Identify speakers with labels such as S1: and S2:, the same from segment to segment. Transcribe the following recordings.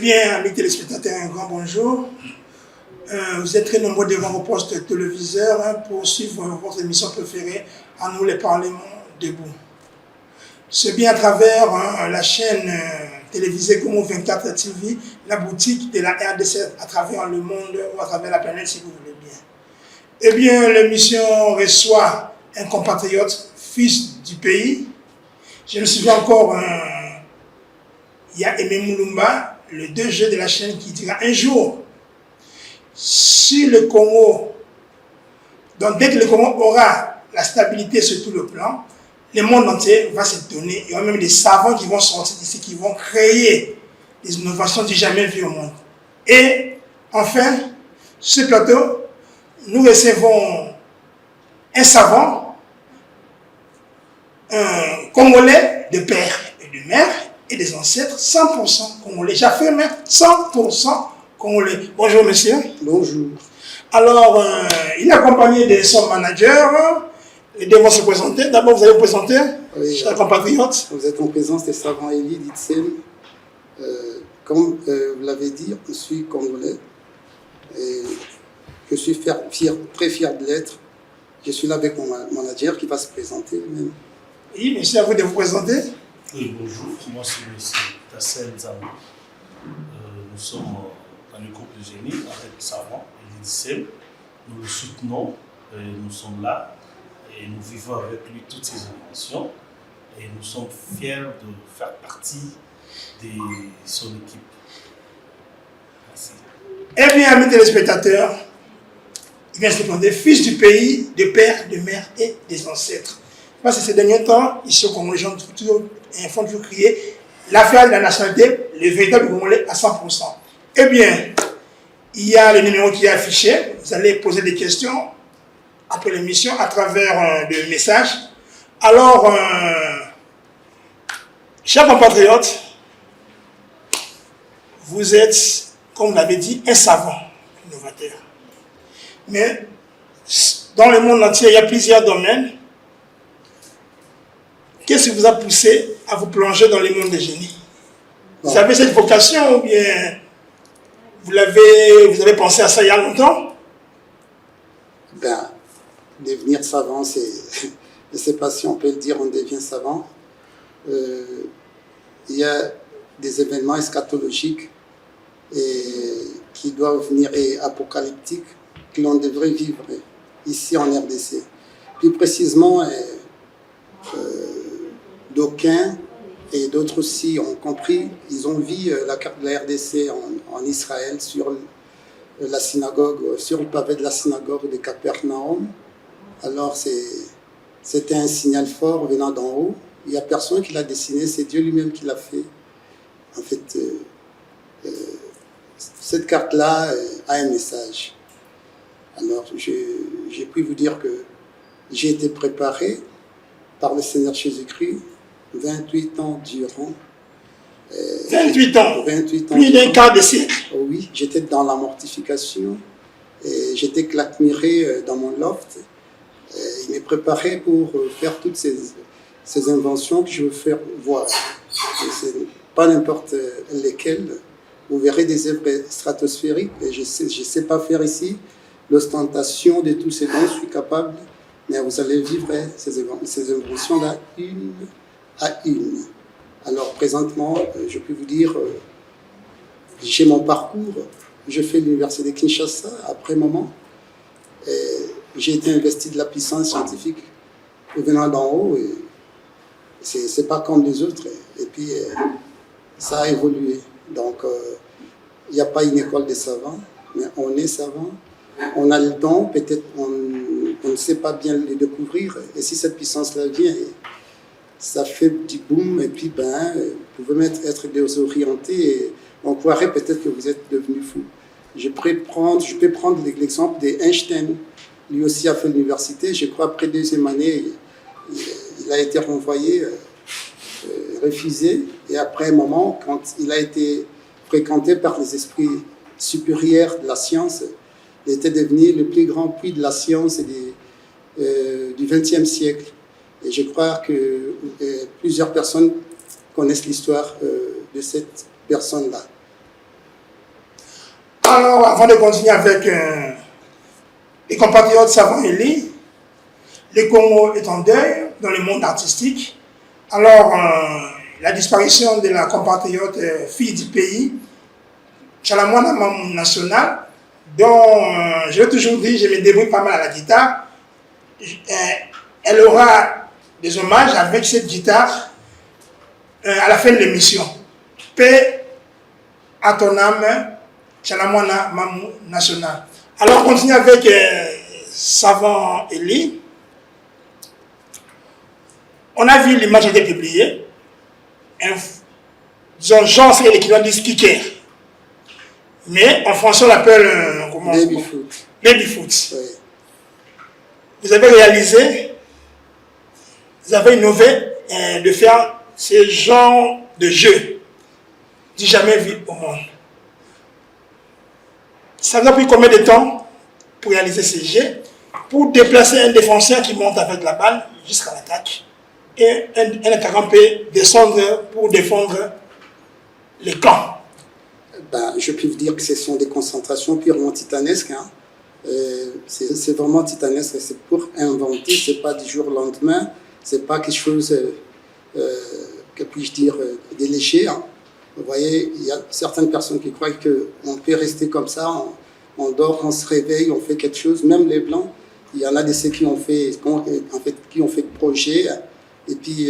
S1: bien, amis téléspectateurs, un grand bonjour. Vous êtes très nombreux devant vos postes téléviseurs pour suivre votre émission préférée, à nous les Parlements debout. C'est bien à travers la chaîne télévisée Gomo 24 TV, la boutique de la RDC à travers le monde ou à travers la planète si vous voulez bien. Eh bien, l'émission reçoit un compatriote, fils du pays. Je me souviens encore, il y a Aimé Moulumba, le 2G de la chaîne, qui dira un jour, si le Congo, donc dès que le Congo aura la stabilité sur tout le plan, le monde entier va se donner. Il y aura même des savants qui vont sortir d'ici, qui vont créer des innovations du jamais vues au monde. Et enfin, sur ce plateau, nous recevons un savant, un Congolais de père et de mère et des ancêtres 100% Congolais. J'affirme 100% Congolais. Bonjour monsieur.
S2: Bonjour.
S1: Alors, il est accompagné de son manager. Les deux vont se présenter. D'abord, vous allez vous présenter,
S2: Oui,
S1: chers compatriotes.
S2: vous êtes en présence des savants Eli d'Itsem. Comme vous l'avez dit, je suis congolais. Et je suis très fier de l'être. Je suis là avec mon manager qui va se présenter lui-même.
S1: Oui, monsieur, à vous de vous présenter.
S3: Oui, bonjour. Moi, c'est M. Tassel Zamou. Nous sommes dans le groupe de génie avec le savant Eli d'Itsem. Nous le soutenons. Nous sommes là. Et nous vivons avec lui toutes ses inventions et nous sommes fiers de faire partie de son équipe. Merci.
S1: Eh bien, amis téléspectateurs, il vient se demander fils du pays, de père, de mère et des ancêtres. Parce que ces derniers temps, ici au Congo, les gens font toujours crier l'affaire de la nationalité, le véritable Congolais à 100%. Eh bien, il y a le numéro qui est affiché. Vous allez poser des questions après l'émission à travers des messages. Alors, chers compatriotes, vous êtes, comme vous l'avez dit, un savant innovateur. Mais dans le monde entier, il y a plusieurs domaines. Qu'est-ce qui vous a poussé à vous plonger dans le monde des génies? Vous avez cette vocation ou bien vous avez pensé à ça il y a longtemps?
S2: Devenir savant, je ne sais pas si on peut le dire, on devient savant. Il y a des événements eschatologiques qui doivent venir et apocalyptiques que l'on devrait vivre ici en RDC. Plus précisément, d'aucuns et d'autres aussi ont compris, ils ont vu la carte de la RDC en Israël sur la synagogue, sur le pavé de la synagogue de Capernaum. Alors c'était un signal fort venant d'en haut. Il n'y a personne qui l'a dessiné, c'est Dieu lui-même qui l'a fait. En fait, cette carte-là a un message. Alors j'ai pu vous dire que j'ai été préparé par le Seigneur Jésus-Christ 28 ans durant.
S1: 28 ans.
S2: 28 ans.
S1: Plus d'un quart de siècle.
S2: Oh oui, j'étais dans la mortification. Et j'étais claquemuré dans mon loft. Il m'est préparé pour faire toutes ces inventions que je veux faire voir. C'est pas n'importe lesquelles. Vous verrez des œuvres stratosphériques. Et je sais pas faire ici l'ostentation de tous ces dons, je suis capable. Mais vous allez vivre ces inventions-là une à une. Alors présentement, je peux vous dire, j'ai mon parcours. Je fais l'université de Kinshasa après moment. J'ai été investi de la puissance scientifique venant d'en haut. C'est pas comme les autres. Et puis, ça a évolué. Donc, il n'y a pas une école de savants, mais on est savants. On a le don, peut-être on ne sait pas bien le découvrir. Et si cette puissance-là vient, ça fait du boom. Et puis, vous pouvez même être désorienté. Et on croirait peut-être que vous êtes devenu fou. Je peux prendre l'exemple d'Einstein. Lui aussi a fait l'université. Je crois après deuxième année, il a été renvoyé, refusé. Et après un moment, quand il a été fréquenté par les esprits supérieurs de la science, il était devenu le plus grand puits de la science du XXe siècle. Et je crois que plusieurs personnes connaissent l'histoire de cette personne-là.
S1: Alors, avant de continuer avec les compatriotes savants et lits, le Congo est en deuil dans le monde artistique. Alors, la disparition de la compatriote fille du pays, Chalamwana Mamou National, dont je l'ai toujours dit, je me débrouille pas mal à la guitare. Elle aura des hommages avec cette guitare à la fin de l'émission. Paix à ton âme, Chalamwana Mamou National. Alors, on continue avec Savant Eli. On a vu l'image a été publiée. Disons, genre, c'est l'équivalent du skicker. Mais en français, on l'appelle comment?
S2: Babyfoot.
S1: Babyfoot.
S2: Oui.
S1: Vous avez réalisé, vous avez innové de faire ce genre de jeu du jamais vu au monde. Ça vous a pris combien de temps pour réaliser ces jeux, pour déplacer un défenseur qui monte avec la balle jusqu'à l'attaque et un attaquant peut descendre pour défendre les camps?
S2: Ben, je peux vous dire que ce sont des concentrations purement titanesques. Hein. C'est vraiment titanesque. C'est pour inventer, c'est pas du jour au lendemain. C'est pas quelque chose, que puis-je dire, de léger. Hein. Vous voyez, il y a certaines personnes qui croient qu'on peut rester comme ça, on dort, on se réveille, on fait quelque chose. Même les Blancs, il y en a de ceux qui ont fait des projets et puis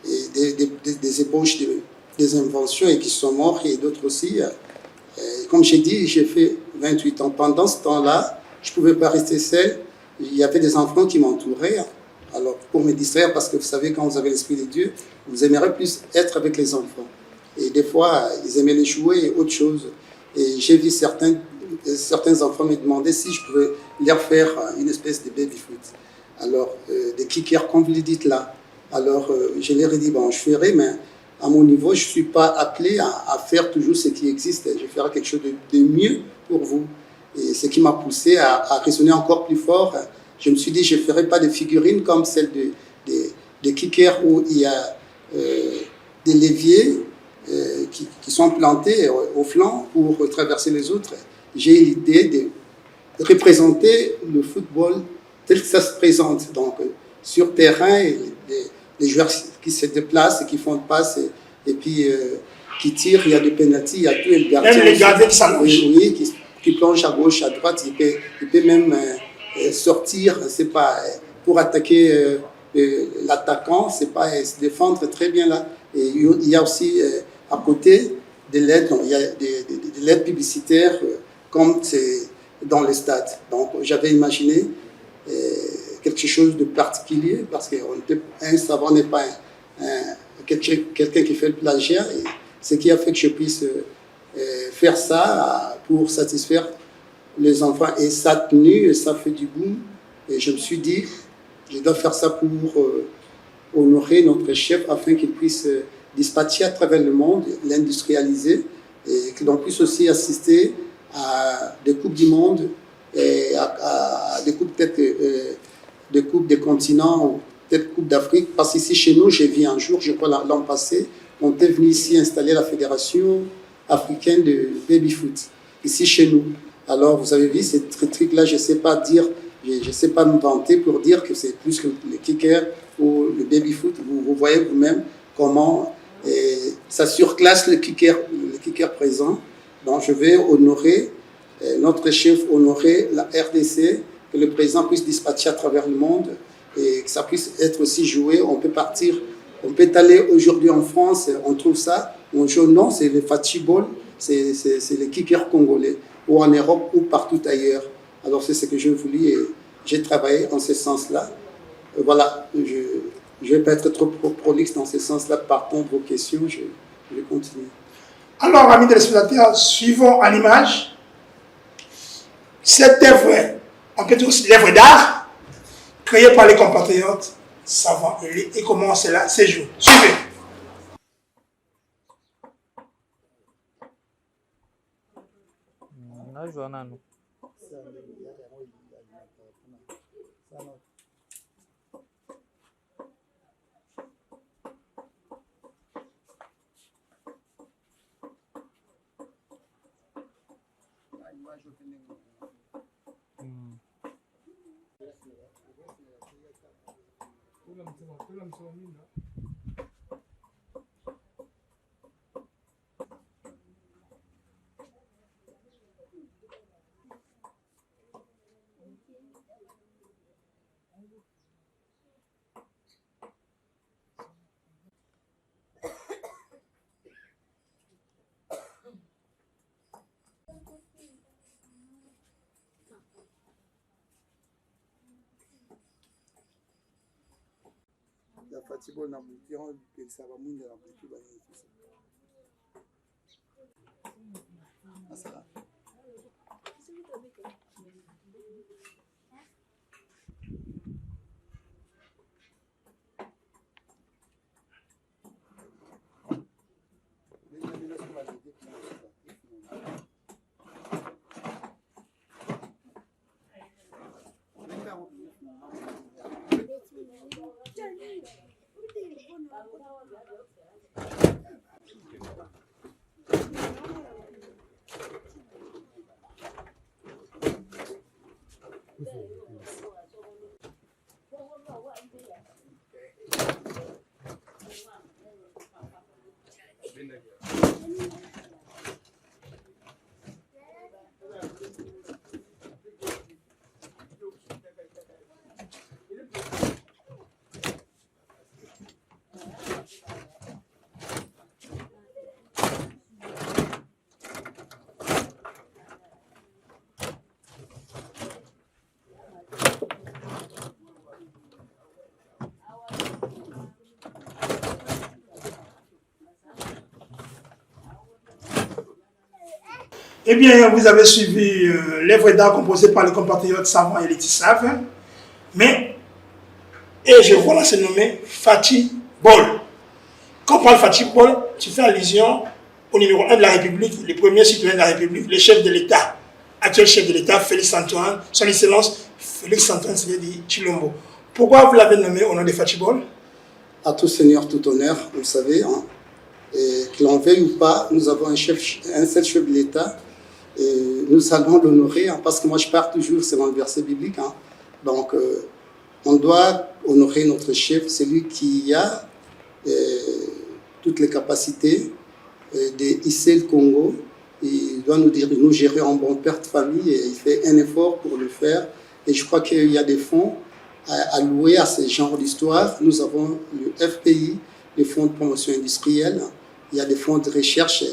S2: des ébauches, des inventions et qui sont morts, et d'autres aussi. Comme j'ai dit, j'ai fait 28 ans. Pendant ce temps-là, je ne pouvais pas rester seul. Il y avait des enfants qui m'entouraient. Alors, pour me distraire, parce que vous savez, quand vous avez l'Esprit de Dieu, vous aimeriez plus être avec les enfants. Et des fois, ils aimaient les jouer et autre chose. Et j'ai vu certains enfants me demander si je pouvais leur faire une espèce de baby-foot. Alors, des kickers, comme vous le dites là. Alors, je leur ai dit, bon, je ferai, mais à mon niveau, je ne suis pas appelé à faire toujours ce qui existe. Je ferai quelque chose de mieux pour vous. Et ce qui m'a poussé à raisonner encore plus fort, je me suis dit, je ne ferai pas de figurines comme celle de kickers où il y a des leviers qui sont plantés au flanc pour traverser les autres. J'ai l'idée de représenter le football tel que ça se présente. Donc, sur terrain, les joueurs qui se déplacent et qui font de passes et puis qui tirent, il y a des pénaltys, il y a tout, et le gardien.
S1: Même les gardiens qui s'allongent.
S2: Oui, qui plonge à gauche, à droite, il peut même sortir, c'est pas pour attaquer l'attaquant, c'est pas se défendre très bien là. Et il y a aussi à côté de l'aide, il y a de l'aide publicitaire comme c'est dans les stades. Donc j'avais imaginé quelque chose de particulier parce qu'un savant n'est pas quelqu'un qui fait le plagiat, et ce qui a fait que je puisse faire ça pour satisfaire les enfants. Et ça a tenu, et ça fait du boom. Et je me suis dit, je dois faire ça pour honorer notre chef afin qu'il puisse dispatcher à travers le monde, l'industrialiser, et que l'on puisse aussi assister à des Coupes du Monde, et à des Coupes peut-être des Coupes des continents, ou peut-être Coupe d'Afrique. Parce qu'ici chez nous, j'ai vu un jour, je crois l'an passé, on est venu ici installer la Fédération africaine de baby-foot, ici chez nous. Alors vous avez vu, ces trucs-là, je ne sais pas dire, je ne sais pas me vanter pour dire que c'est plus que le kicker ou le baby-foot. Vous voyez vous-même comment ça surclasse le kicker présent. Donc je vais honorer notre chef, honorer la RDC, que le président puisse dispatcher à travers le monde et que ça puisse être aussi joué. On peut partir, on peut aller aujourd'hui en France, on trouve ça. On joue, non, c'est le fatiball, c'est le kicker congolais, ou en Europe ou partout ailleurs. Alors c'est ce que j'ai voulu et j'ai travaillé en ce sens-là. Voilà, je ne vais pas être trop prolixe dans ce sens-là. Partant de vos questions, je vais continuer.
S1: Alors, amis téléspectateurs, suivons à l'image cette œuvre, on peut dire aussi l'œuvre d'art, créée par les compatriotes savants et comment cela se joue. Suivez.
S2: Ya fatibol na buti on pelisa ba mwinde na buti ba ni kisa. Asala.
S1: Eh bien, vous avez suivi l'œuvre d'art composée par les compatriotes Savant et Laetisav. Et je vois là, c'est nommé Fatih Bol. Quand on parle Fatih Bol, tu fais allusion au numéro 1 de la République, le premier citoyen de la République, le chef de l'État, actuel chef de l'État, Félix-Antoine, son excellence Félix-Antoine Tshisekedi Tshilombo. Pourquoi vous l'avez nommé au nom de Fatih Bol?
S2: À tout seigneur, tout honneur, vous savez, hein, que l'on veuille ou pas, nous avons un seul chef de l'État. Et nous allons l'honorer, hein, parce que moi je pars toujours selon le verset biblique. Hein. Donc on doit honorer notre chef, celui qui a toutes les capacités de hisser le Congo. Il doit nous gérer en bon père de famille et il fait un effort pour le faire. Et je crois qu'il y a des fonds à louer à ce genre d'histoire. Nous avons le FPI, les fonds de promotion industrielle. Il y a des fonds de recherche.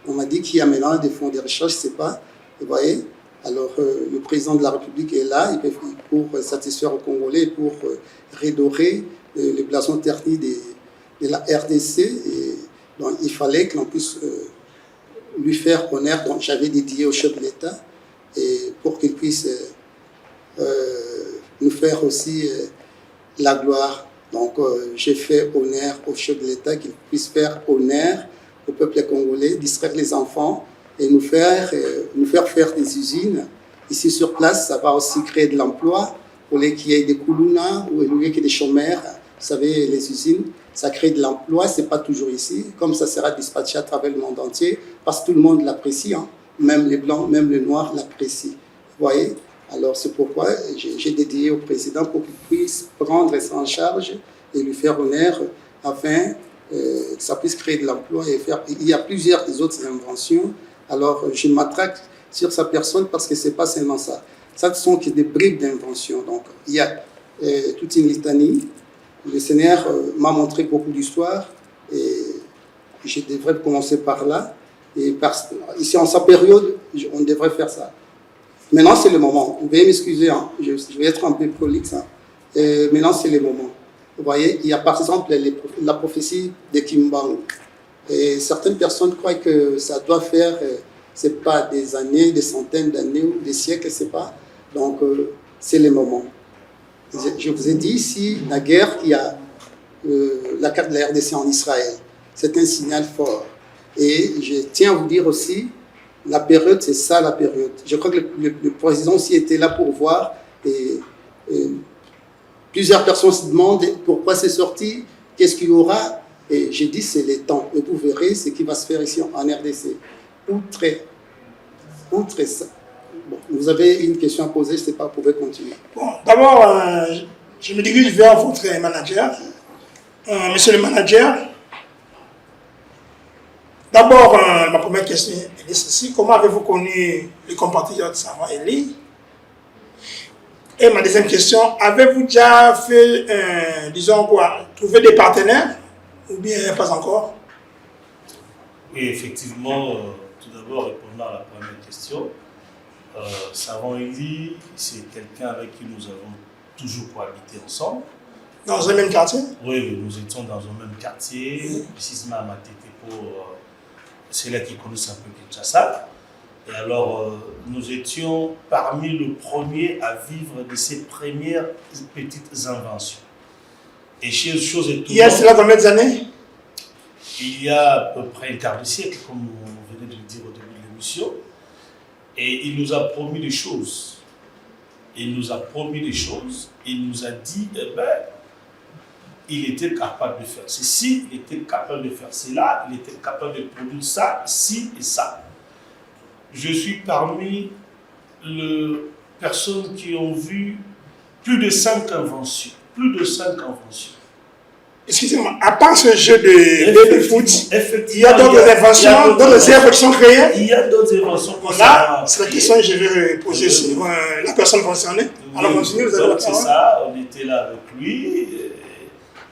S2: On m'a dit qu'il y a maintenant des fonds de recherche, je ne sais pas. Vous voyez? Alors, le président de la République est là pour satisfaire aux Congolais, pour redorer les blasons ternis de la RDC. Et donc, il fallait que l'on puisse lui faire honneur. Donc, j'avais dédié au chef de l'État et pour qu'il puisse nous faire aussi la gloire. Donc, j'ai fait honneur au chef de l'État, qu'il puisse faire honneur au peuple congolais, distraire les enfants et nous faire faire des usines. Ici sur place, ça va aussi créer de l'emploi pour les qui aient des koulouna ou les qui aient des chômeurs. Vous savez, les usines, ça crée de l'emploi, ce n'est pas toujours ici. Comme ça sera dispatché à travers le monde entier, parce que tout le monde l'apprécie, hein. Même les blancs, même les noirs l'apprécient. Vous voyez? Alors c'est pourquoi j'ai dédié au président pour qu'il puisse prendre ça en charge et lui faire honneur afin que ça puisse créer de l'emploi et faire. Il y a plusieurs autres inventions. Alors je m'attraque sur sa personne parce que ce n'est pas seulement ça. Ça sont que des bribes d'invention. Donc il y a toute une litanie. Le Seigneur m'a montré beaucoup d'histoires et je devrais commencer par là. Et ici en sa période, on devrait faire ça. Maintenant c'est le moment. Vous veuillez m'excuser, hein. Je vais être un peu prolixe. Hein. Maintenant c'est le moment. Vous voyez, il y a par exemple la prophétie de Kimbangu. Et certaines personnes croient que ça doit faire, c'est pas des années, des centaines d'années ou des siècles, c'est pas. Donc, c'est le moment. Je vous ai dit ici, la guerre qui a la carte de la RDC en Israël, c'est un signal fort. Et je tiens à vous dire aussi, la période, c'est ça la période. Je crois que le président aussi était là pour voir et plusieurs personnes se demandent pourquoi c'est sorti, qu'est-ce qu'il y aura. Et j'ai dit c'est le temps. Et vous verrez ce qui va se faire ici en RDC. Outre Bon, vous avez une question à poser, je ne sais pas, vous pouvez continuer.
S1: Bon, d'abord, je me dirige vers votre manager. Monsieur le manager, d'abord, ma première question est ceci. Comment avez-vous connu les compatriotes Savant et Ly? Et ma deuxième question, avez-vous déjà fait, disons quoi, trouver des partenaires ou bien pas encore?
S3: Oui, effectivement, tout d'abord, répondant à la première question, Savant et Ly, c'est quelqu'un avec qui nous avons toujours cohabité ensemble.
S1: Dans un même quartier?
S3: Oui, nous étions dans un même quartier, précisément à Matetepo, c'est là qu'ils connaissent un peu Kinshasa. Et alors, nous étions parmi les premiers à vivre de ces premières petites inventions. Et chose étonnante,
S1: Il y a cela combien d'années?
S3: il y a à peu près un quart de siècle, comme on venait de le dire au début de l'émission. Et il nous a promis des choses. Il nous a promis des choses. Il nous a dit, eh ben, il était capable de faire ceci, il était capable de faire cela, il était capable de produire ça, ci et ça. Je suis parmi les personnes qui ont vu plus de 5 inventions. Plus de 5 inventions.
S1: Excusez-moi, à part ce jeu de foot, il y a d'autres inventions, d'autres œuvres qui sont créées.
S3: Il y a d'autres inventions.
S1: Voilà, c'est la question que je vais poser sur la personne concernée. Alors, continuez, vous avez la
S3: c'est
S1: parole.
S3: ça, on était là avec lui.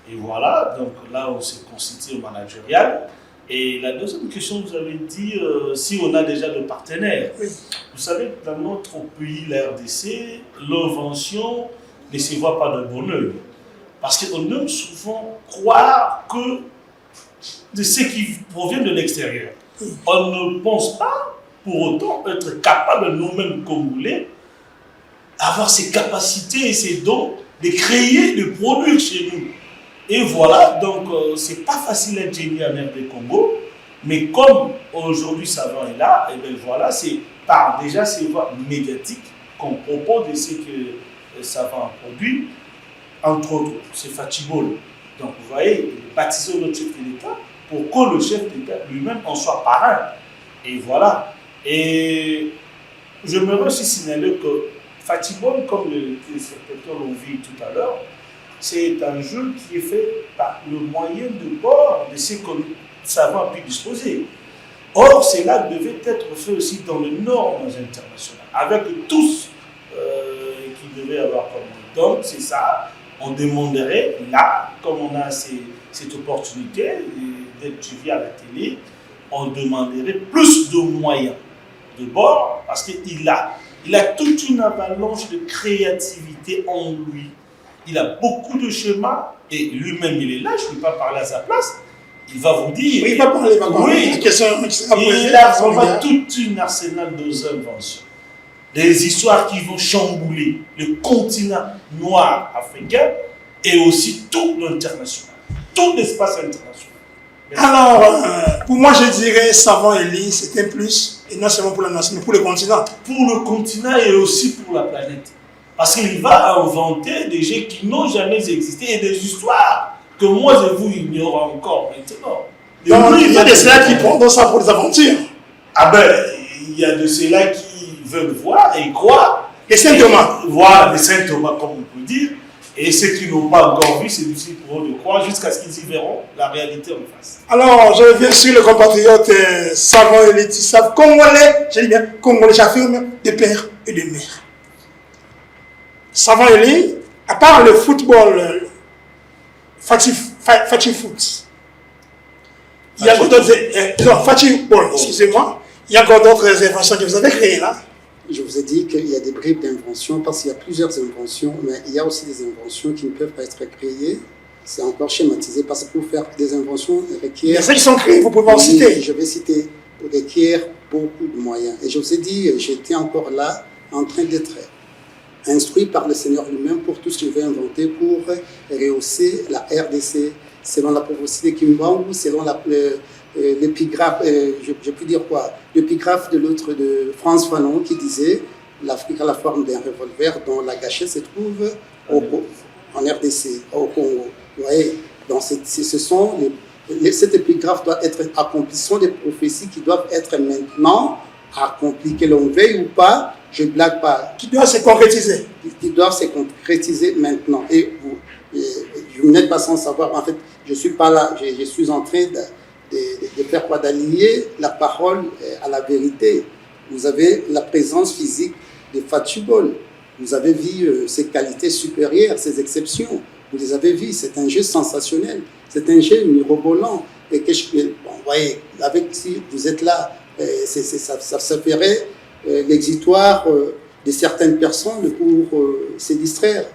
S3: Et voilà, donc là, on s'est constitué au managérial. Et la deuxième question, vous avez dit si on a déjà de partenaires.
S1: Oui.
S3: Vous savez, dans notre pays, la RDC, l'invention ne se voit pas de bon oeil. Parce qu'on aime souvent croire que de ce qui provient de l'extérieur. On ne pense pas pour autant être capable nous-mêmes Congolais, avoir ces capacités et ces dons de créer, de produire chez nous. Et voilà, donc c'est pas facile d'être génie en RD Congo, mais comme aujourd'hui Savant est là, et bien voilà, c'est par déjà ces voies médiatiques qu'on propose de ce que Savant a produit. Entre autres, c'est Fatibol. Donc vous voyez, il est baptisé notre chef de l'État pour que le chef d'État lui-même en soit parrain. Et voilà. Et j'aimerais aussi signaler que Fatibol, comme le téléspectateur l'ont vu tout à l'heure, c'est un jeu qui est fait par le moyen de bord de ce que Savant a pu disposer. Or, cela devait être fait aussi dans les normes internationales, avec tous qui devaient avoir comme donc c'est ça. On demanderait, là, comme on a cette opportunité d'être suivi à la télé, on demanderait plus de moyens de bord, parce qu'il a toute une avalanche de créativité en lui. Il a beaucoup de schémas, et lui-même, il est là, je ne vais pas parler à sa place, il va vous dire...
S1: Oui, il va parler,
S3: Oui,
S1: la question sera posée.
S3: il a vraiment toute une arsenal d'inventions. Des histoires qui vont chambouler le continent noir africain et aussi tout l'international, tout l'espace international. Merci.
S1: Alors, pour moi, je dirais Savant et Ly, c'est un plus, et non seulement pour la nation, mais pour le continent.
S3: Pour le continent et aussi pour la planète. Parce qu'il va inventer des jeux qui n'ont jamais existé et des histoires que moi et vous ignorons encore maintenant.
S1: Donc, il y a de ceux qui prennent ça pour des aventures.
S3: Ah ben, il y a de ceux-là qui veulent voir et croire.
S1: Les Saint Thomas.
S3: Voilà, les Saint Thomas, comme on peut dire. Et ceux qui n'ont pas encore vu, c'est difficile pour eux de croire jusqu'à ce qu'ils y verront la réalité en face.
S1: Alors, je reviens sur le compatriote Savant et Ly Tissaf, congolais, je dis bien, congolais, j'affirme, de père et de mère. Savant et Ly, à part le football, Fati Foot, il y a d'autres, non, Fati Ball, excusez-moi, il y a encore d'autres inventions que vous avez créées là.
S2: Je vous ai dit qu'il y a des bribes d'inventions parce qu'il y a plusieurs inventions, mais il y a aussi des inventions qui ne peuvent pas être créées. C'est encore schématisé parce que pour faire des inventions
S1: Il y a
S2: requiert...
S1: ceux qui sont créés, vous pouvez en citer.
S2: Je vais citer, requiert beaucoup de moyens. Et je vous ai dit, j'étais encore là en train d'être instruit par le Seigneur lui-même pour tout ce que je vais inventer pour rehausser la RDC selon la prophétie de Kimbangu, selon l'épigraphe, je peux dire quoi, l'épigraphe de l'autre de France Fanon qui disait l'Afrique a la forme d'un revolver dont la gâchette se trouve en RDC, au Congo. Vous voyez, donc cette épigraphe doit être accomplie. Ce sont des prophéties qui doivent être maintenant accomplies, que l'on veuille ou pas. je ne blague pas.
S1: Qui doivent se concrétiser.
S2: Qui doivent se concrétiser maintenant. Et vous n'êtes pas sans savoir, en fait, je ne suis pas là, je suis en train de faire quoi, d'allier la parole à la vérité. Vous avez la présence physique de Fatubol. Vous avez vu ses qualités supérieures, ses exceptions. Vous les avez vues. C'est un jeu sensationnel. C'est un jeu mirobolant. Et que vous voyez, avec si vous êtes là, ça ferait l'exitoire de certaines personnes pour se distraire.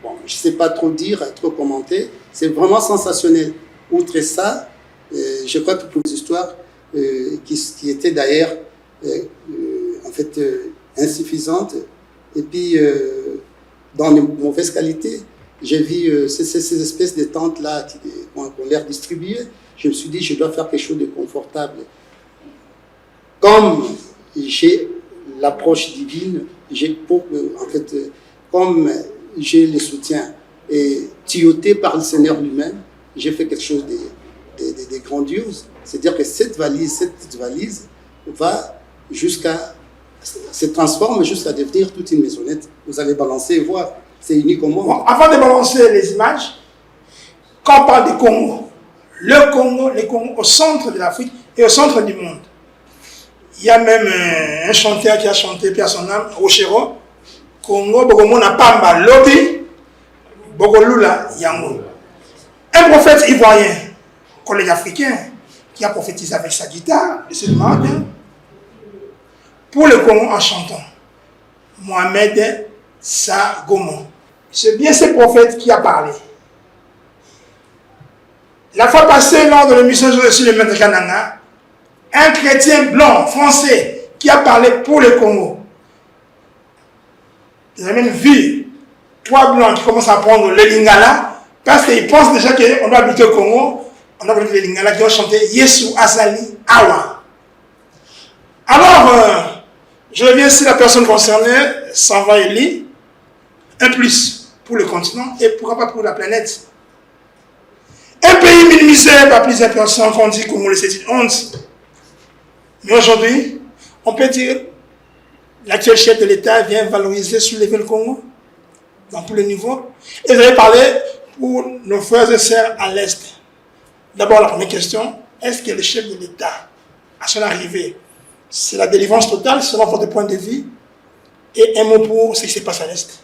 S2: Bon, je ne sais pas trop dire, trop commenter. C'est vraiment sensationnel. Outre ça, je crois que pour les histoires qui étaient d'ailleurs en fait insuffisantes et puis dans de mauvaises qualités, j'ai vu ces espèces de tentes-là qui ont l'air distribuées. Je me suis dit, je dois faire quelque chose de confortable. Comme j'ai l'approche divine, comme j'ai le soutien et tuyauté par le Seigneur lui-même, j'ai fait quelque chose de grandiose. C'est-à-dire que cette petite valise se transforme jusqu'à devenir toute une maisonnette. Vous allez balancer et voir. C'est unique au monde.
S1: Bon, avant de balancer les images, quand on parle du Congo, le Congo au centre de l'Afrique et au centre du monde. Il y a même un chanteur qui a chanté, Pierre son âme, Rochero, Congo, Bogomona Pamba, Lobi, Bogolula, Yango. Un prophète ivoirien, collègue africain, qui a prophétisé avec sa guitare, et c'est le Marocain, pour le Congo en chantant. Mohamed Sagomo. C'est bien ce prophète qui a parlé. La fois passée, lors de l'émission sur le Maître Kananga, un chrétien blanc, français, qui a parlé pour le Congo. Vous avez même vu 3 blancs qui commencent à prendre le lingala, parce qu'ils pensent déjà qu'on doit habiter au Congo, on doit habiter le lingala, qui ont chanté Yesu Azali Awa. Alors, je reviens sur la personne concernée, Sanva Eli, un plus pour le continent et pourquoi pas pour la planète. Un pays minimisé par plusieurs personnes qu'on dit Congo, c'est une honte. Mais aujourd'hui, on peut dire l'actuel chef de l'État vient valoriser, soulever le Congo dans tous les niveaux. Et vous avez parlé pour nos frères et sœurs à l'Est. D'abord, la première question, est-ce que le chef de l'État, à son arrivée, c'est la délivrance totale selon votre point de vue? Et un mot pour ce qui se passe à l'Est.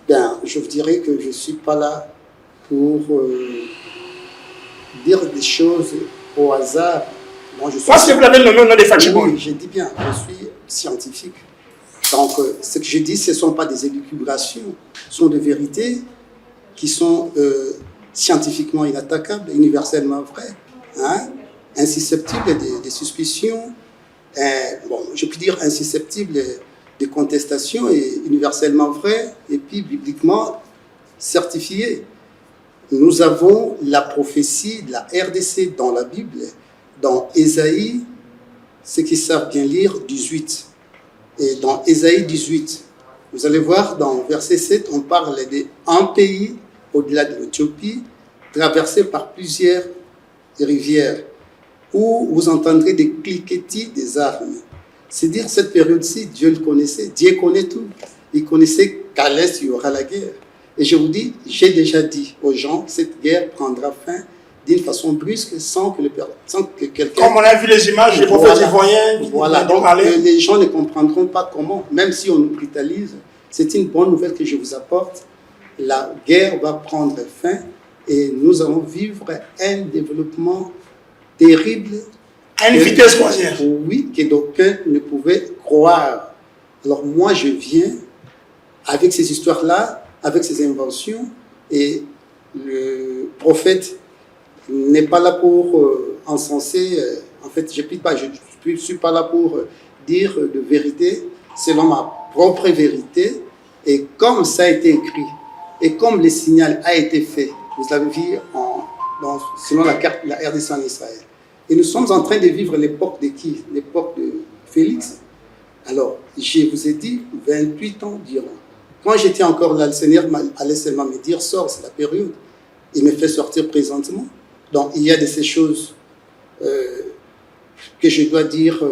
S2: Ben, je vous dirais que je ne suis pas là pour dire des choses au hasard.
S1: Parce que vous l'avez nommé au nom des Fatibol.
S2: Oui, je dis bien, je suis scientifique. Donc, ce que je dis, ce ne sont pas des élucubrations, ce sont des vérités qui sont scientifiquement inattaquables, universellement vraies, hein, insusceptibles des suspicions, bon, je peux dire insusceptibles de contestations et universellement vraies, et puis bibliquement certifiées. Nous avons la prophétie de la RDC dans la Bible, dans Ésaïe, ceux qui savent bien lire, 18. Et dans Ésaïe 18, vous allez voir, dans verset 7, on parle d'un pays au-delà de l'Éthiopie, traversé par plusieurs rivières, où vous entendrez des cliquetis des armes. C'est dire cette période-ci, Dieu le connaissait, Dieu connaît tout. Il connaissait qu'à l'Est, il y aura la guerre. Et je vous dis, j'ai déjà dit aux gens, cette guerre prendra fin d'une façon brusque, sans que quelqu'un...
S1: Comme on a vu les images des prophètes ivoiriens,
S2: voilà, donc les gens ne comprendront pas comment, même si on nous brutalise. C'est une bonne nouvelle que je vous apporte. La guerre va prendre fin et nous allons vivre un développement terrible.
S1: À une vitesse croisière.
S2: Oui, que d'aucuns ne pouvaient croire. Alors moi, je viens avec ces histoires-là, avec ces inventions, et le prophète n'est pas là pour encenser, en fait, je ne suis pas là pour dire de vérité selon ma propre vérité, et comme ça a été écrit, et comme le signal a été fait, vous l'avez vu selon la carte de la RDC en Israël. Et nous sommes en train de vivre l'époque de qui? L'époque de Félix. Alors, je vous ai dit, 28 ans durant. Quand j'étais encore là, le Seigneur allait seulement me dire, sors, c'est la période. Il me fait sortir présentement. Donc, il y a de ces choses que je dois dire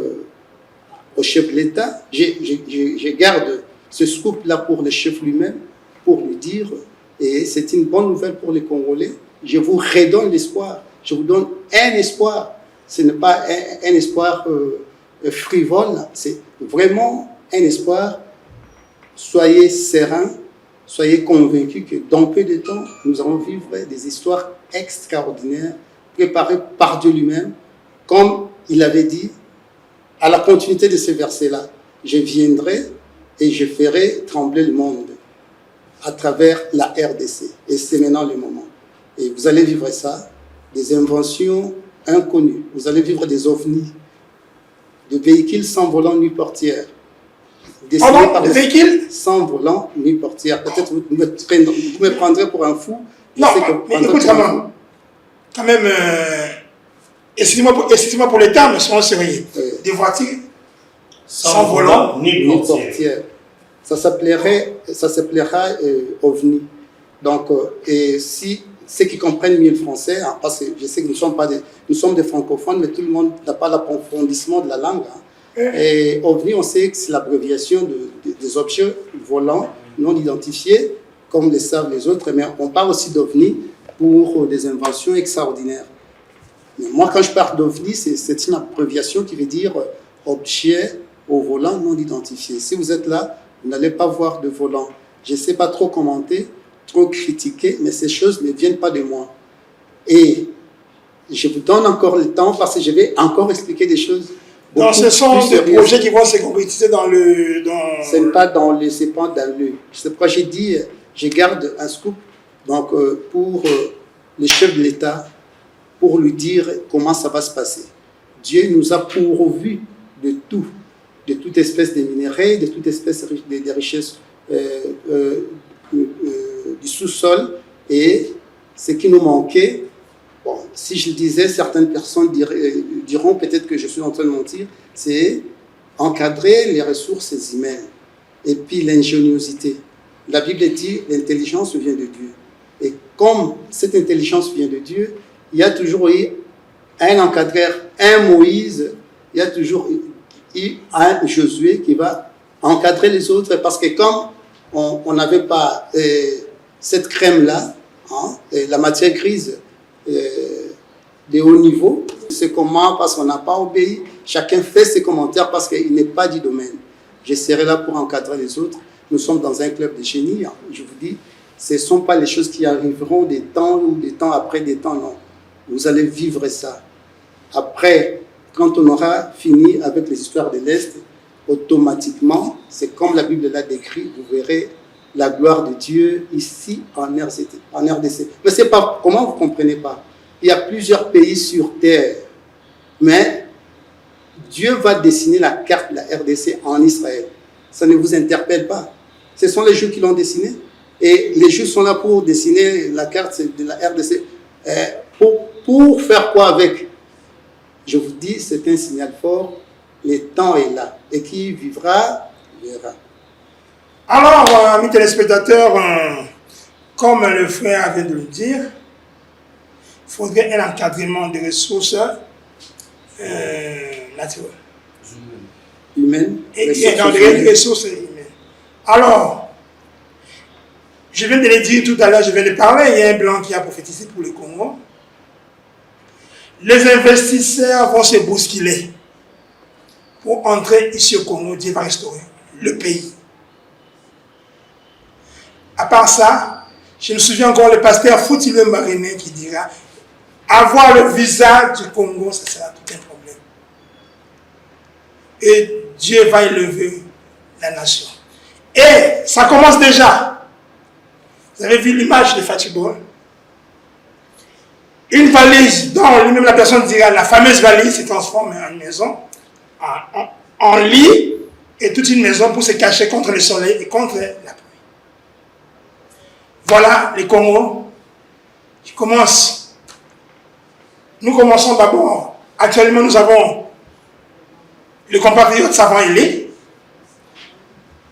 S2: au chef de l'État. Je garde ce scoop-là pour le chef lui-même, pour lui dire, et c'est une bonne nouvelle pour les Congolais, je vous redonne l'espoir, je vous donne un espoir. Ce n'est pas un espoir frivole, c'est vraiment un espoir. Soyez sereins, soyez convaincus que dans peu de temps, nous allons vivre des histoires extraordinaires préparées par Dieu lui-même, comme il avait dit, à la continuité de ces versets-là. Je viendrai et je ferai trembler le monde à travers la RDC. Et c'est maintenant le moment. Et vous allez vivre ça, des inventions inconnues. Vous allez vivre des ovnis, des véhicules sans volant ni portière.
S1: Pardon, des véhicules
S2: sans volant ni portière. Peut-être vous me prendrez pour un fou.
S1: Non, mais écoute, quand même, excusez-moi pour les termes, mais soyons sérieux. Des voitures sans volant
S3: ni portière.
S2: Ça s'appellera OVNI. Donc, et si ceux qui comprennent mieux le français, hein, parce que je sais que nous sommes des francophones, mais tout le monde n'a pas l'approfondissement de la langue. Hein. Et OVNI, on sait que c'est l'abréviation des objets volants non identifiés, comme le savent les autres, mais on parle aussi d'OVNI pour des inventions extraordinaires. Mais moi, quand je parle d'OVNI, c'est une abréviation qui veut dire objet au volant non identifié. Si vous êtes là, vous n'allez pas voir de volant. Je ne sais pas trop commenter, trop critiquer, mais ces choses ne viennent pas de moi. Et je vous donne encore le temps parce que je vais encore expliquer des choses.
S1: Donc ce sont des projets qui vont se concrétiser dans le...
S2: Ce n'est pas dans le... C'est pas dans le... C'est pourquoi j'ai dit, je garde un scoop donc, pour le chef de l'État, pour lui dire comment ça va se passer. Dieu nous a pourvu de tout, de toute espèce de minerais, de toute espèce de richesses du sous-sol, et ce qui nous manquait, bon, si je le disais, certaines personnes diront peut-être que je suis en train de mentir, c'est encadrer les ressources humaines et puis l'ingéniosité. La Bible dit l'intelligence vient de Dieu. Et comme cette intelligence vient de Dieu, il y a toujours eu un encadreur, un Moïse, il y a toujours eu un Josué qui va encadrer les autres, parce que comme on n'avait pas cette crème-là, hein, la matière grise de haut niveau, c'est comment, parce qu'on n'a pas obéi, chacun fait ses commentaires parce qu'il n'est pas du domaine. Je serai là pour encadrer les autres. Nous sommes dans un club de génie, hein, je vous dis, ce ne sont pas les choses qui arriveront des temps ou des temps après des temps, non. Vous allez vivre ça. Après, quand on aura fini avec les histoires de l'Est, automatiquement, c'est comme la Bible l'a décrit, vous verrez la gloire de Dieu ici en RDC. Mais c'est pas, comment vous ne comprenez pas? Il y a plusieurs pays sur terre, mais Dieu va dessiner la carte de la RDC en Israël. Ça ne vous interpelle pas. Ce sont les Juifs qui l'ont dessiné. Et les Juifs sont là pour dessiner la carte de la RDC. Pour faire quoi avec? Je vous dis, c'est un signal fort. Le temps est là. Et qui vivra, verra.
S1: Alors, amis téléspectateurs, comme le frère vient de le dire, il faudrait un encadrement des ressources naturelles.
S2: Humaines.
S1: Et dans les ressources humaines. Alors, je viens de le dire tout à l'heure, je vais le parler, il y a un blanc qui a prophétisé pour le Congo. Les investisseurs vont se bousculer pour entrer ici au Congo. Dieu va restaurer le pays. À part ça, je me souviens encore le pasteur Foutilou Mbariné qui dira avoir le visa du Congo, ça sera tout un problème. Et Dieu va élever la nation. Et ça commence déjà. Vous avez vu l'image de Fatibo? Une valise dont lui-même la personne dira, la fameuse valise se transforme en maison, en lit, et toute une maison pour se cacher contre le soleil et contre la pluie. Voilà les Congos qui commencent. Nous commençons d'abord. Actuellement, nous avons le compatriote savant Élé.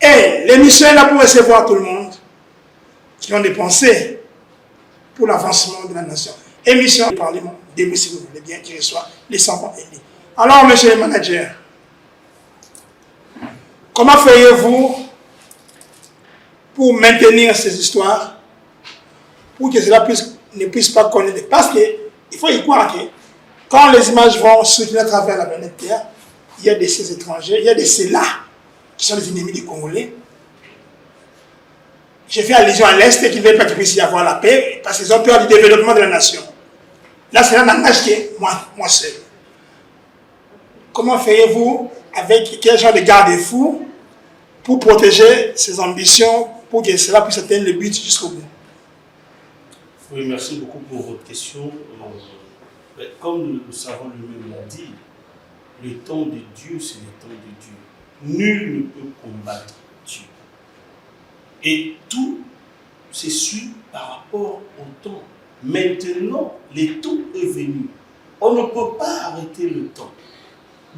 S1: Et l'émission est là pour recevoir tout le monde qui ont des pensées pour l'avancement de la nation. Émission du Parlement, si vous voulez bien, qui reçoit les savants Élé. Alors, monsieur le manager, Comment feriez-vous pour maintenir ces histoires, pour que cela ne puisse pas connaître? Parce qu'il faut y croire que quand les images vont circuler à travers la planète Terre, il y a des ces étrangers, il y a des ceux-là qui sont les ennemis des Congolais. J'ai fait allusion à l'Est et qu'ils ne veulent pas qu'il puisse y avoir la paix parce qu'ils ont peur du développement de la nation. Là, c'est un langage qui est moi seul. Comment feriez-vous, avec quel genre de garde-fous, pour protéger ces ambitions, pour que cela puisse atteindre le but jusqu'au bout?
S3: Oui, merci beaucoup pour votre question. Comme le savant lui-même l'a dit, le temps de Dieu, c'est le temps de Dieu. Nul ne peut combattre Dieu. Et tout se suit par rapport au temps. Maintenant, le temps est venu. On ne peut pas arrêter le temps.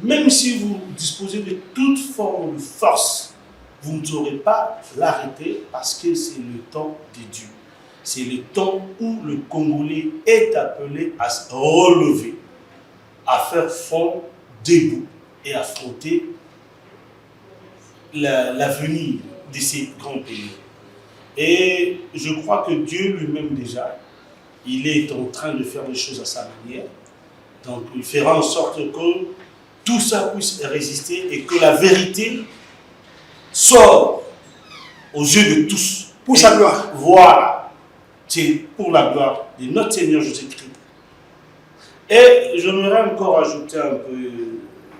S3: Même si vous disposez de toute forme de force, vous ne saurez pas l'arrêter parce que c'est le temps de Dieu. C'est le temps où le Congolais est appelé à se relever, à faire front debout et affronter l'avenir de ces grands pays. Et je crois que Dieu lui-même déjà, il est en train de faire les choses à sa manière. Donc il fera en sorte que tout ça puisse résister et que la vérité sort aux yeux de tous.
S1: Pour sa gloire.
S3: Voilà. C'est pour la gloire de notre Seigneur Jésus-Christ. Et j'aimerais encore ajouter un peu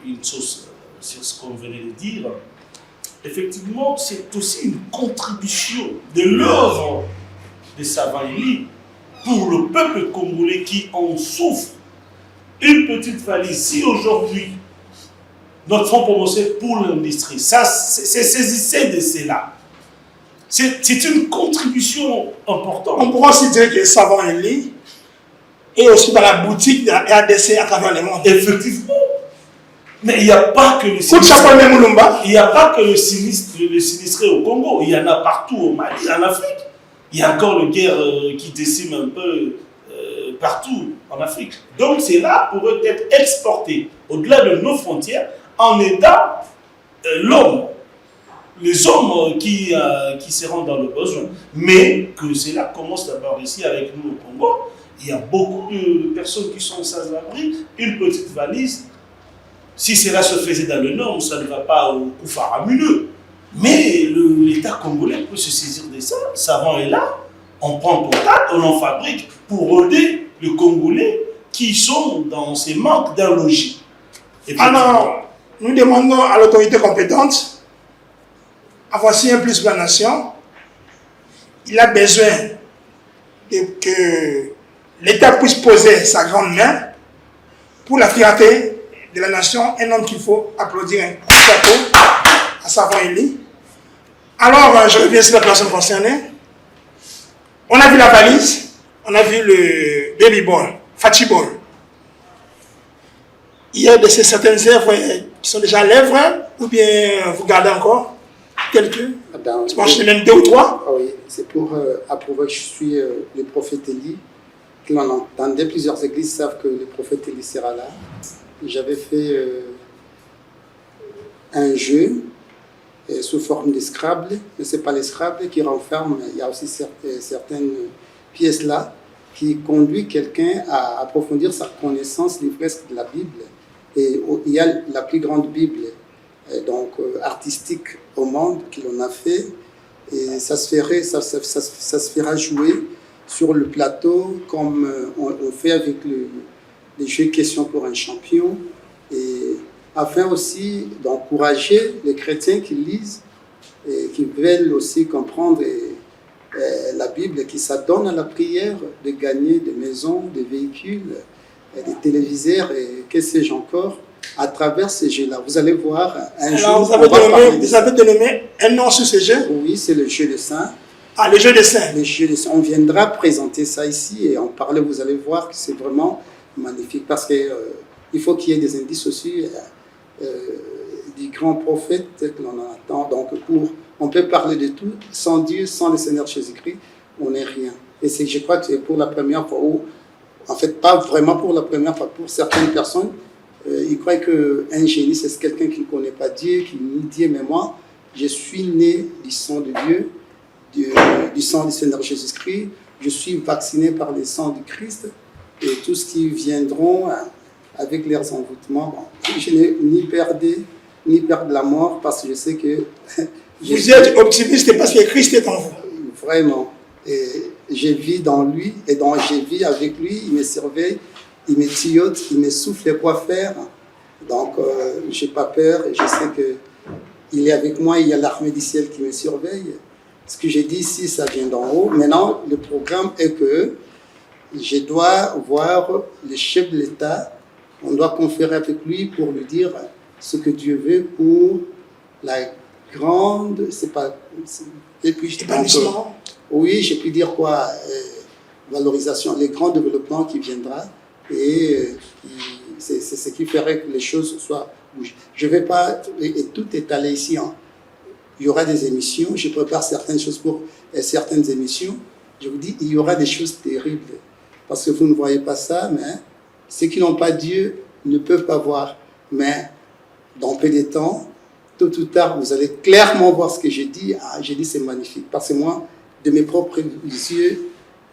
S3: une chose sur ce qu'on venait de dire. Effectivement, c'est aussi une contribution de l'œuvre de Savant Élie pour le peuple congolais qui en souffre. Une petite valise. Si aujourd'hui, notre fonds promotionnel pour l'industrie, ça, saisissez de cela. C'est une contribution importante.
S1: On pourra aussi dire que Savant Élie est aussi dans la boutique de la RDC à travers le monde.
S3: Effectivement. Mais il n'y a pas que le sinistré au Congo. Il y en a partout au Mali, en Afrique. Il y a encore une guerre qui décime un peu partout en Afrique. Donc c'est là pour être exporté au-delà de nos frontières en aidant l'homme, les hommes qui se rendent dans le besoin. Mais que cela commence d'abord ici avec nous au Congo. Il y a beaucoup de personnes qui sont sans abri, une petite valise. Si cela se faisait dans le Nord, ça ne va pas au coup faramineux. Mais l'État congolais peut se saisir de ça. Le savant est là, on prend contact, on en fabrique pour aider les Congolais qui sont dans ces manques d'un logis.
S1: Alors, nous demandons à l'autorité compétente, à voici un plus pour la nation, il a besoin que l'État puisse poser sa grande main pour la fierté de la nation, un homme qu'il faut applaudir un chapeau à Savant Élie. Alors, je reviens sur la personne concernée. On a vu la valise, on a vu le baby ball, Fatty ball. Il y a de ces certaines œuvres qui sont déjà à l'œuvre, ou bien vous gardez encore quelques? Je pense que même 2 ou 3.
S2: Ah oui, c'est pour approuver que je suis le prophète Élie. Dans plusieurs églises savent que le prophète Élie sera là. J'avais fait un jeu sous forme de Scrabble, mais ce n'est pas les Scrabble qui renferment, il y a aussi certaines pièces là qui conduisent quelqu'un à approfondir sa connaissance livresque de la Bible. Et il y a la plus grande Bible artistique au monde que l'on a fait, et ça se fera jouer sur le plateau comme on fait avec les jeux questions pour un champion, et afin aussi d'encourager les chrétiens qui lisent et qui veulent aussi comprendre la Bible, qui s'adonnent à la prière, de gagner des maisons, des véhicules, des téléviseurs et que sais-je encore, à travers ces jeux-là. Vous allez voir un jeu.
S1: Alors, vous avez dénommé un nom sur ce jeu?
S2: Oui, c'est le jeu de Saint.
S1: Ah, le jeu de Saint.
S2: Le jeu de Saint. On viendra présenter ça ici et en parler. Vous allez voir que c'est vraiment magnifique parce qu'il faut qu'il y ait des indices aussi du grand prophète que l'on attend. Donc, on peut parler de tout. Sans Dieu, sans le Seigneur Jésus-Christ, on n'est rien. Et je crois que c'est pour la première fois, en fait, pas vraiment pour la première fois, pour certaines personnes, ils croient qu'un génie, c'est quelqu'un qui ne connaît pas Dieu, qui nie Dieu. Mais moi, je suis né du sang de Dieu, du sang du Seigneur Jésus-Christ. Je suis vacciné par le sang du Christ et tout ce qui viendront avec leurs envoûtements. Bon, je n'ai ni perdu la mort parce que je sais que...
S1: Vous êtes optimiste parce que Christ est en vous.
S2: Vraiment. Et je vis dans lui et donc je vis avec lui. Il me surveille, il me tillote, il me souffle quoi faire. Donc je n'ai pas peur et je sais qu'il est avec moi. Il y a l'armée du ciel qui me surveille. Ce que j'ai dit ici, ça vient d'en haut. Maintenant, le programme est que je dois voir le chef de l'État. On doit conférer avec lui pour lui dire ce que Dieu veut pour la grande... C'est pas... Et puis,
S1: Épanouissement.
S2: oui, j'ai pu dire quoi, valorisation, les grands développements qui viendra et c'est ce qui ferait que les choses soient bougées. Je ne vais pas, et tout est allé ici, hein. Il y aura des émissions, je prépare certaines choses pour certaines émissions, je vous dis, il y aura des choses terribles, parce que vous ne voyez pas ça, mais ceux qui n'ont pas Dieu ne peuvent pas voir, mais dans peu de temps, tôt ou tard, vous allez clairement voir ce que j'ai dit. Ah, j'ai dit c'est magnifique. Parce que moi, de mes propres yeux,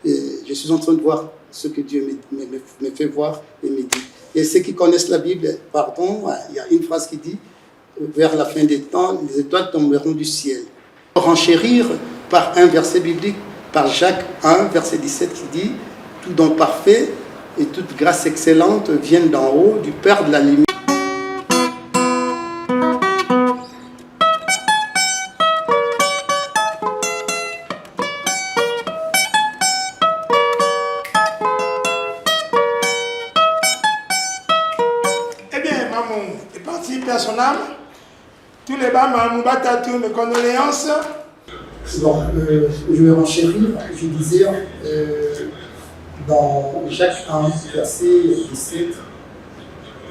S2: je suis en train de voir ce que Dieu me fait voir et me dit. Et ceux qui connaissent la Bible, pardon, il y a une phrase qui dit, vers la fin des temps, les étoiles tomberont du ciel. Renchérir par un verset biblique, par Jacques 1, verset 17, qui dit, tout don parfait et toute grâce excellente viennent d'en haut, du Père de la lumière.
S1: Son âme. Tous les bas, tous mes condoléances.
S2: Bon, je vais renchérir. Je disais dans Jacques 1, verset 17,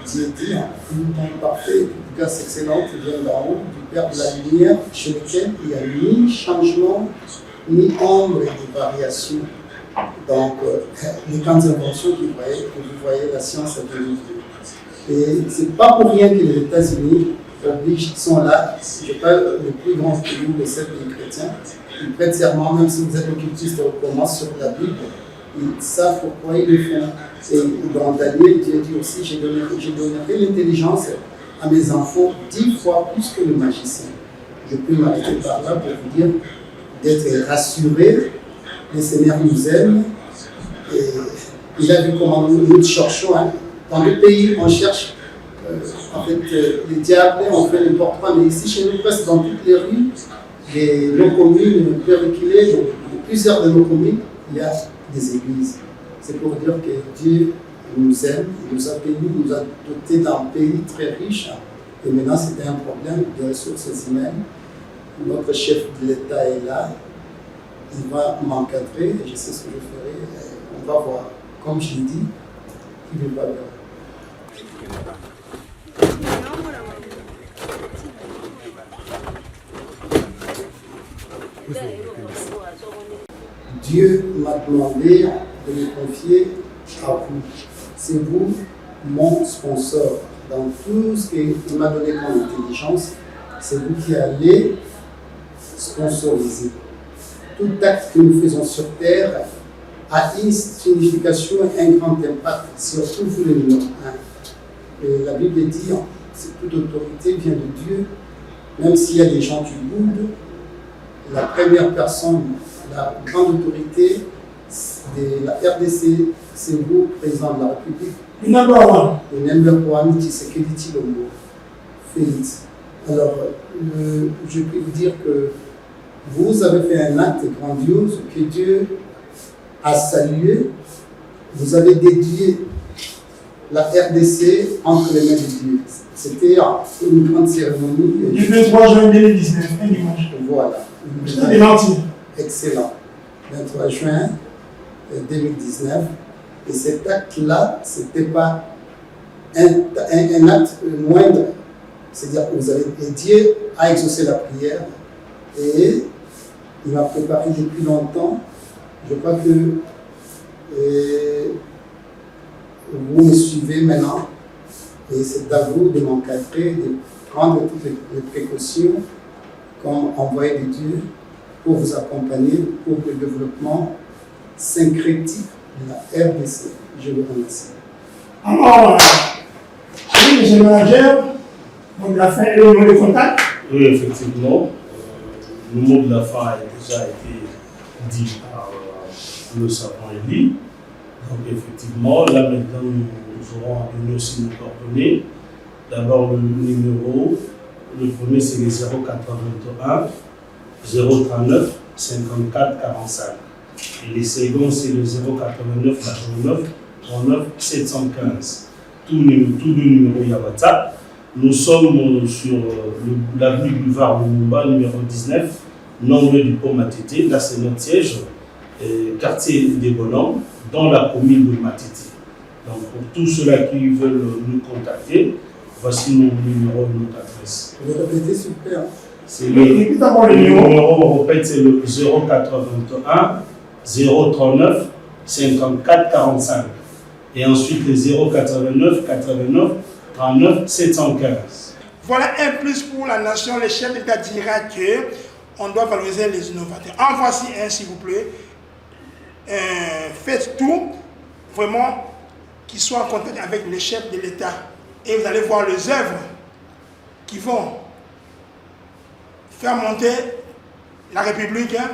S2: Dieu dit, tout temps parfait, toute grâce excellente vient d'en haut, du Père de la lumière, chez lequel il n'y a ni changement, ni ombre de variation. Donc, les grandes inventions que vous voyez, la science a donné. Et ce n'est pas pour rien que les États-Unis sont là. Je parle le plus grand pays de ces pays chrétiens. Ils prêtent serment, même si vous êtes occultiste, on commence sur la Bible. Ils savent pourquoi ils le font. Et dans Daniel, Dieu dit aussi, je donnerai l'intelligence à mes enfants 10 fois plus que le magicien. Je peux m'arrêter par là pour vous dire d'être rassuré. Le Seigneur nous aime. Et il a vu comment nous cherchons. Hein. Dans le pays, on cherche, les diables, on fait n'importe quoi, mais ici, chez nous, presque dans toutes les rues, nos communes, peut reculer, dans plusieurs de nos communes, il y a des églises. C'est pour dire que Dieu nous aime, il nous a bénis, il nous a dotés d'un pays très riche, et maintenant, c'était un problème de ressources humaines. Notre chef de l'État est là, il va m'encadrer, et je sais ce que je ferai, on va voir. Comme je l'ai dit, il ne va pas bien. Dieu m'a demandé de me confier à vous. C'est vous mon sponsor. Dans tout ce qu'il m'a donné comme intelligence, c'est vous qui allez sponsoriser. Tout acte que nous faisons sur terre a une signification et un grand impact sur tous les numéros 1. Et la Bible dit que toute autorité vient de Dieu, même s'il y a des gens qui boudent. La première personne, la grande autorité de la RDC, c'est vous, président de la République.
S1: Le number one.
S2: Le number one, c'est Keliti Lombo. Félix. Alors, je peux vous dire que vous avez fait un acte grandiose que Dieu a salué. Vous avez dédié la RDC entre les mains de Dieu. C'était une grande cérémonie.
S1: Du 23 juin 2019, un dimanche.
S2: Voilà.
S1: C'était gentil.
S2: Excellent. 23 juin 2019. Et cet acte-là, ce n'était pas un acte moindre. C'est-à-dire que vous avez, et Dieu a exaucé la prière et il m'a préparé depuis longtemps. Je crois que vous me suivez maintenant et c'est à vous de m'encadrer, de prendre toutes les précautions comme envoyé de Dieu pour vous accompagner pour le développement syncrétique de la RDC. Je vous remercie.
S1: Alors, monsieur le manager, on a fait le numéro de contact.
S3: Oui, effectivement. Le mot de la fin a déjà été dit par le savant Elie. Donc, effectivement, là maintenant, nous aurons à donner aussi nos coordonnées. D'abord, le numéro, le premier c'est le 081 039 54 45. Et les seconds, c'est le 089 89 39 715. Tous les numéros, il y a WhatsApp. Nous sommes sur l'avenue Boulevard Lumumba, numéro 19, non-lieu du pont Matete. Là, c'est notre siège, quartier des Bonhommes, dans la commune de Matete. Donc, pour tous ceux-là qui veulent nous contacter, voici nos numéros et notre adresse.
S2: Vous répétez, s'il vous plaît.
S3: C'est le numéro, on répète, c'est le 081 039 54 45. Et ensuite le 089 89 39 715.
S1: Voilà un plus pour la nation. Le chef d'État dira qu'on doit valoriser les innovateurs. En voici un, s'il vous plaît. Faites tout, vraiment, qu'ils soient en contact avec le chef de l'État. Et vous allez voir les œuvres qui vont faire monter la République. Hein.